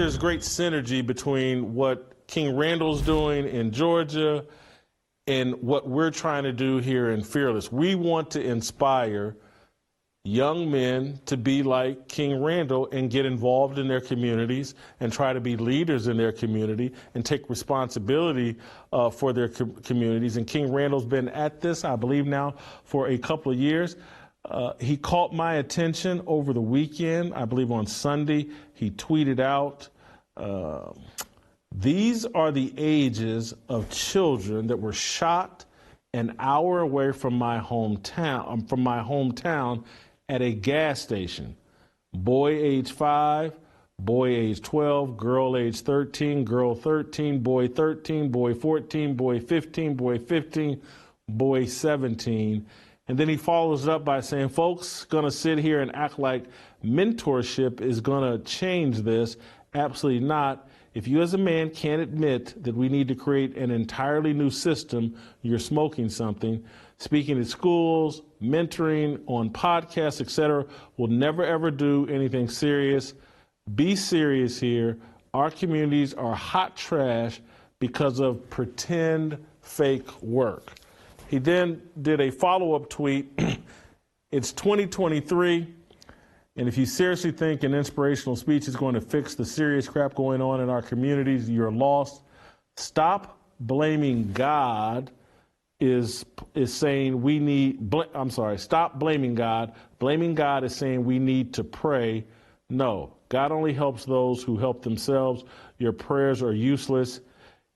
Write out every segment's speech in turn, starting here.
there's great synergy between what King Randall's doing in Georgia and what we're trying to do here in Fearless. We want to inspire young men to be like King Randall and get involved in their communities and try to be leaders in their community and take responsibility for their communities. And King Randall's been at this, I believe now, for a couple of years. He caught my attention over the weekend. I believe on Sunday, he tweeted out, these are the ages of children that were shot an hour away from my hometown, at a gas station. Boy age 5, boy age 12, girl age 13, girl 13, boy 13, boy 14, boy 15, boy 15, boy 17. And then he follows it up by saying, folks gonna sit here and act like mentorship is gonna change this. Absolutely not. If you as a man can't admit that we need to create an entirely new system, you're smoking something. Speaking at schools, mentoring, on podcasts, etc., will never ever do anything serious. Be serious here. Our communities are hot trash because of pretend fake work. He then did a follow-up tweet. It's 2023, and if you seriously think an inspirational speech is going to fix the serious crap going on in our communities, you're lost. Stop blaming God. Is saying we need, stop blaming God. Blaming God is saying we need to pray. No, God only helps those who help themselves. Your prayers are useless.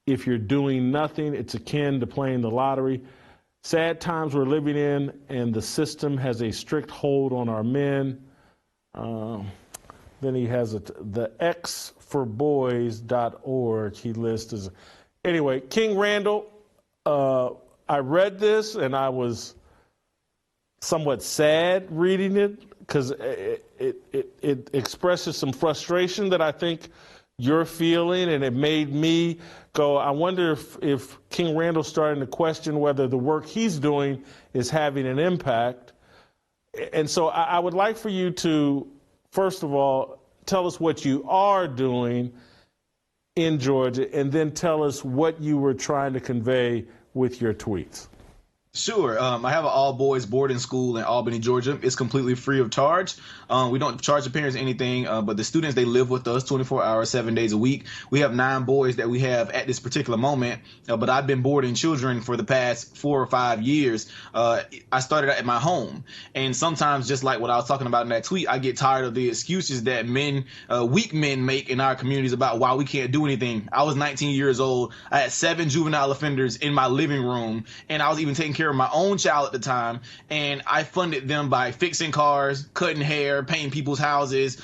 If you're doing nothing, it's akin to playing the lottery. Sad times we're living in, and the system has a strict hold on our men. Then he has the xforboys.org he lists as. Anyway, King Randall, I read this and I was somewhat sad reading it because it expresses some frustration that I think you're feeling, and it made me go, I wonder if King Randall's starting to question whether the work he's doing is having an impact. And so I would like for you to, first of all, tell us what you are doing in Georgia, and then tell us what you were trying to convey with your tweets. Sure. I have an all-boys boarding school in Albany, Georgia. It's completely free of charge. We don't charge the parents anything, but the students, they live with us 24 hours, 7 days a week. We have 9 boys that we have at this particular moment, but I've been boarding children for the past 4 or 5 years. I started at my home, and sometimes, just like what I was talking about in that tweet, I get tired of the excuses that weak men make in our communities about why we can't do anything. I was 19 years old. I had 7 juvenile offenders in my living room, and I was even taking care of my own child at the time, and I funded them by fixing cars, cutting hair, painting people's houses,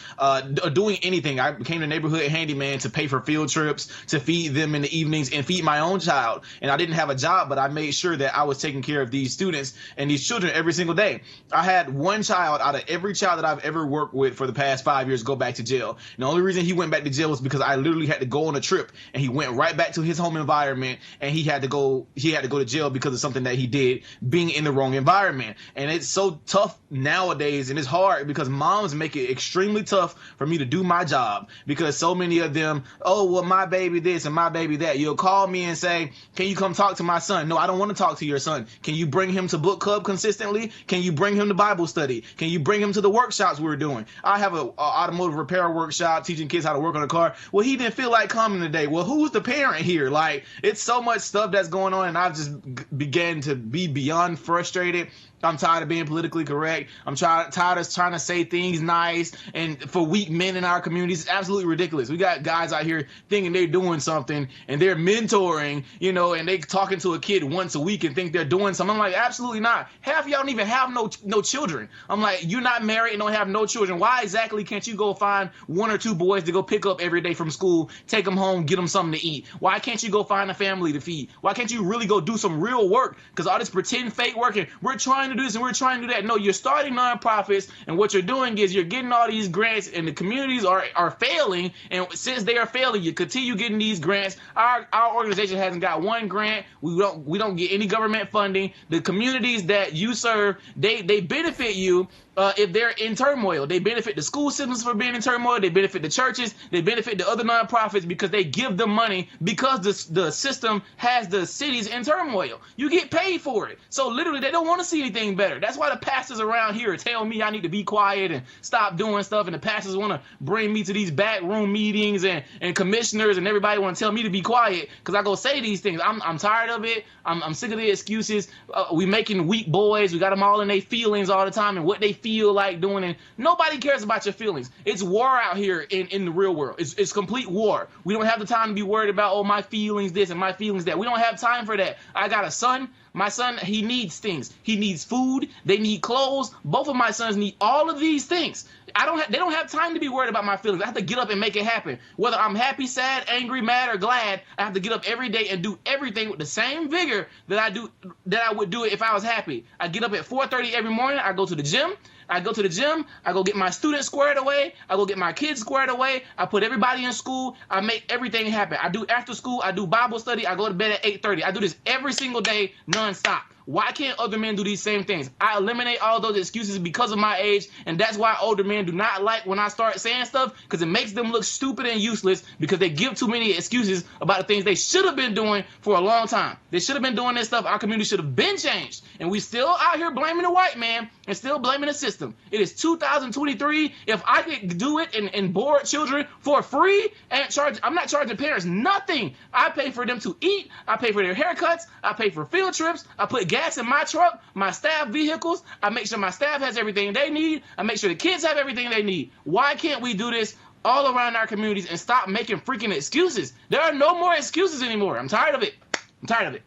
doing anything. I became the neighborhood handyman to pay for field trips, to feed them in the evenings, and feed my own child. And I didn't have a job, but I made sure that I was taking care of these students and these children every single day. I had one child out of every child that I've ever worked with for the past 5 years go back to jail. And the only reason he went back to jail was because I literally had to go on a trip, and he went right back to his home environment, and he had to go to jail because of something that he did, being in the wrong environment. And it's so tough nowadays, and it's hard because moms make it extremely tough for me to do my job, because so many of them, oh, well, my baby this and my baby that. You'll call me and say, can you come talk to my son? No, I don't want to talk to your son. Can you bring him to book club consistently? Can you bring him to Bible study? Can you bring him to the workshops we're doing? I have an automotive repair workshop teaching kids how to work on a car. Well, he didn't feel like coming today. Well, who's the parent here? Like, it's so much stuff that's going on, and I've just began to be beyond frustrated. I'm tired of being politically correct. I'm tired of trying to say things nice. And for weak men in our communities, it's absolutely ridiculous. We got guys out here thinking they're doing something, and they're mentoring, and they talking to a kid once a week and think they're doing something. I'm like, absolutely not. Half of y'all don't even have no children. I'm like, you're not married and don't have no children. Why exactly can't you go find 1 or 2 boys to go pick up every day from school, take them home, get them something to eat? Why can't you go find a family to feed? Why can't you really go do some real work? Because all this pretend fake working, we're trying to do this and we're trying to do that. No, you're starting nonprofits, and what you're doing is you're getting all these grants, and the communities are failing. And since they are failing, you continue getting these grants. Our organization hasn't got 1 grant. We don't get any government funding. The communities that you serve, they benefit you. if they're in turmoil. They benefit the school systems for being in turmoil. They benefit the churches. They benefit the other nonprofits because they give them money because the system has the cities in turmoil. You get paid for it. So literally, they don't want to see anything better. That's why the pastors around here tell me I need to be quiet and stop doing stuff. And the pastors want to bring me to these back room meetings and commissioners and everybody want to tell me to be quiet because I go say these things. I'm tired of it. I'm sick of the excuses. We making weak boys. We got them all in their feelings all the time and what they feel like doing, and nobody cares about your feelings. It's war out here in the real world. It's complete war. We don't have the time to be worried about, oh, my feelings this and my feelings that. We don't have time for that. I got a son. My son, he needs things. He needs food. They need clothes. Both of my sons need all of these things. They don't have time to be worried about my feelings. I have to get up and make it happen. Whether I'm happy, sad, angry, mad, or glad, I have to get up every day and do everything with the same vigor that I would do it if I was happy. I get up at 4:30 every morning. I go to the gym. I go get my students squared away. I go get my kids squared away. I put everybody in school. I make everything happen. I do after school. I do Bible study. I go to bed at 8:30. I do this every single day, nonstop. Why can't other men do these same things? I eliminate all those excuses because of my age, and that's why older men do not like when I start saying stuff, because it makes them look stupid and useless because they give too many excuses about the things they should have been doing for a long time. They should have been doing this stuff. Our community should have been changed, and we still out here blaming the white man and still blaming the system. It is 2023. If I could do it and board children for free and I'm not charging parents nothing. I pay for them to eat. I pay for their haircuts. I pay for field trips. I put gas in my truck, my staff vehicles. I make sure my staff has everything they need. I make sure the kids have everything they need. Why can't we do this all around our communities and stop making freaking excuses? There are no more excuses anymore. I'm tired of it. I'm tired of it.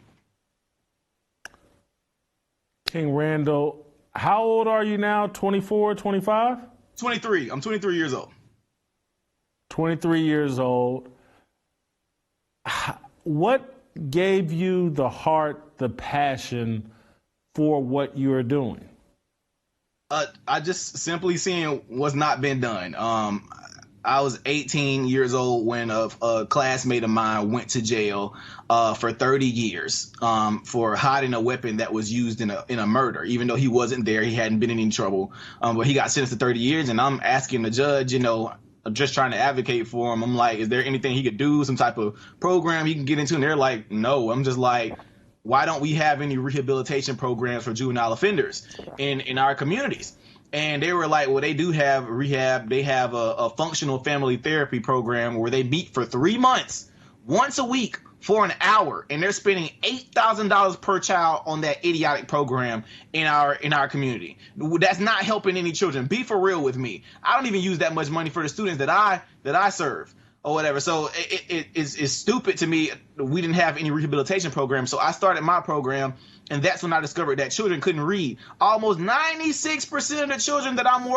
King Randall, how old are you now? 24, 25? 23. I'm 23 years old. 23 years old. What gave you the heart, the passion for what you are doing? I just simply seeing what's not been done. I was 18 years old when a classmate of mine went to jail for 30 years for hiding a weapon that was used in a murder. Even though he wasn't there, he hadn't been in any trouble, but he got sentenced to 30 years. And I'm asking the judge, just trying to advocate for him. I'm like, is there anything he could do, some type of program he can get into? And they're like, no. I'm just like, why don't we have any rehabilitation programs for juvenile offenders in our communities? And they were like, well, they do have rehab. They have a functional family therapy program where they meet for 3 months, once a week for an hour, and they're spending $8,000 per child on that idiotic program in our community. That's not helping any children. Be for real with me. I don't even use that much money for the students that I serve or whatever. So it's stupid to me. We didn't have any rehabilitation program. So I started my program, and that's when I discovered that children couldn't read. Almost 96% of the children that I was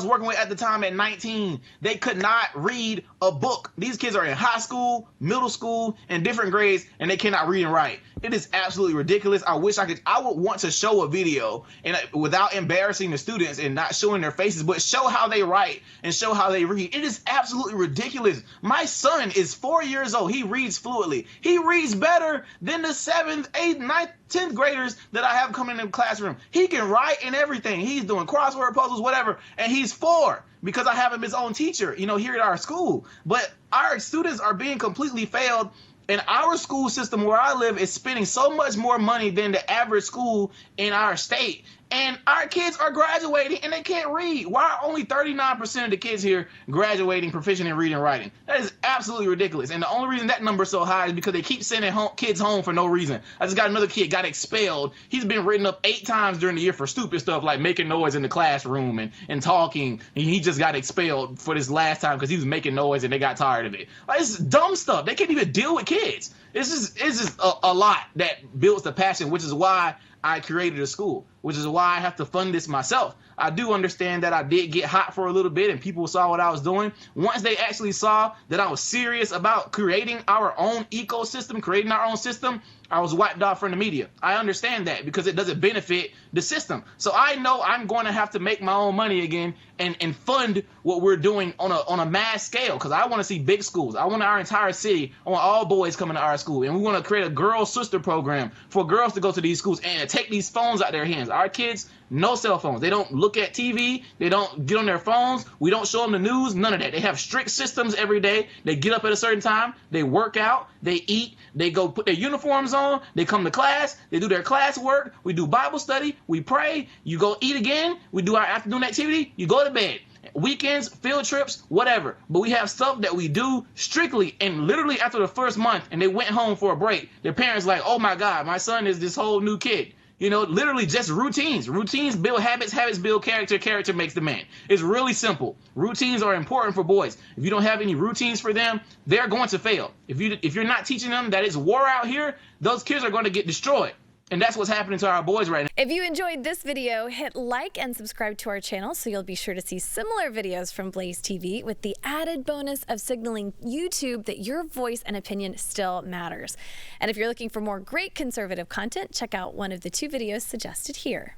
working with at the time at 19, they could not read a book. These kids are in high school, middle school, and different grades, and they cannot read and write. It is absolutely ridiculous. I would want to show a video and without embarrassing the students and not showing their faces, but show how they write and show how they read. It is absolutely ridiculous. My son is 4 years old. He reads fluently. He reads better than the 7th, 8th, 9th, 10th graders that I have coming in the classroom. He can write and everything. He's doing crossword puzzles, whatever, and he's 4 because I have him his own teacher, here at our school. But our students are being completely failed. And our school system where I live is spending so much more money than the average school in our state. And our kids are graduating and they can't read. Why are only 39% of the kids here graduating proficient in reading and writing? That is absolutely ridiculous. And the only reason that number is so high is because they keep sending kids home for no reason. I just got another kid got expelled. He's been written up 8 times during the year for stupid stuff like making noise in the classroom and talking. And he just got expelled for this last time because he was making noise and they got tired of it. Like, it's dumb stuff. They can't even deal with kids. It's just a lot that builds the passion, which is why I created a school, which is why I have to fund this myself. I do understand that I did get hot for a little bit and people saw what I was doing. Once they actually saw that I was serious about creating our own ecosystem, creating our own system, I was wiped off from the media. I understand that because it doesn't benefit the system. So I know I'm going to have to make my own money again and fund what we're doing on a mass scale, because I want to see big schools. I want our entire city, I want all boys coming to our school. And we want to create a girl sister program for girls to go to these schools and take these phones out of their hands. Our kids, no cell phones. They don't look at TV. They don't get on their phones. We don't show them the news. None of that. They have strict systems every day. They get up at a certain time. They work out. They eat. They go put their uniforms on. They come to class. They do their class work. We do Bible study. We pray. You go eat again. We do our afternoon activity. You go to bed. Weekends, field trips, whatever. But we have stuff that we do strictly, and literally after the first month and they went home for a break, their parents like, oh my God, my son is this whole new kid. You know, literally just routines. Routines build habits, habits build character, character makes the man. It's really simple. Routines are important for boys. If you don't have any routines for them, they're going to fail. If you're not teaching them that it's war out here, those kids are going to get destroyed. And that's what's happening to our boys right now. If you enjoyed this video, hit like and subscribe to our channel so you'll be sure to see similar videos from Blaze TV with the added bonus of signaling YouTube that your voice and opinion still matters. And if you're looking for more great conservative content, check out one of the 2 videos suggested here.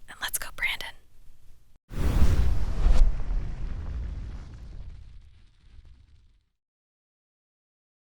And let's go, Brandon.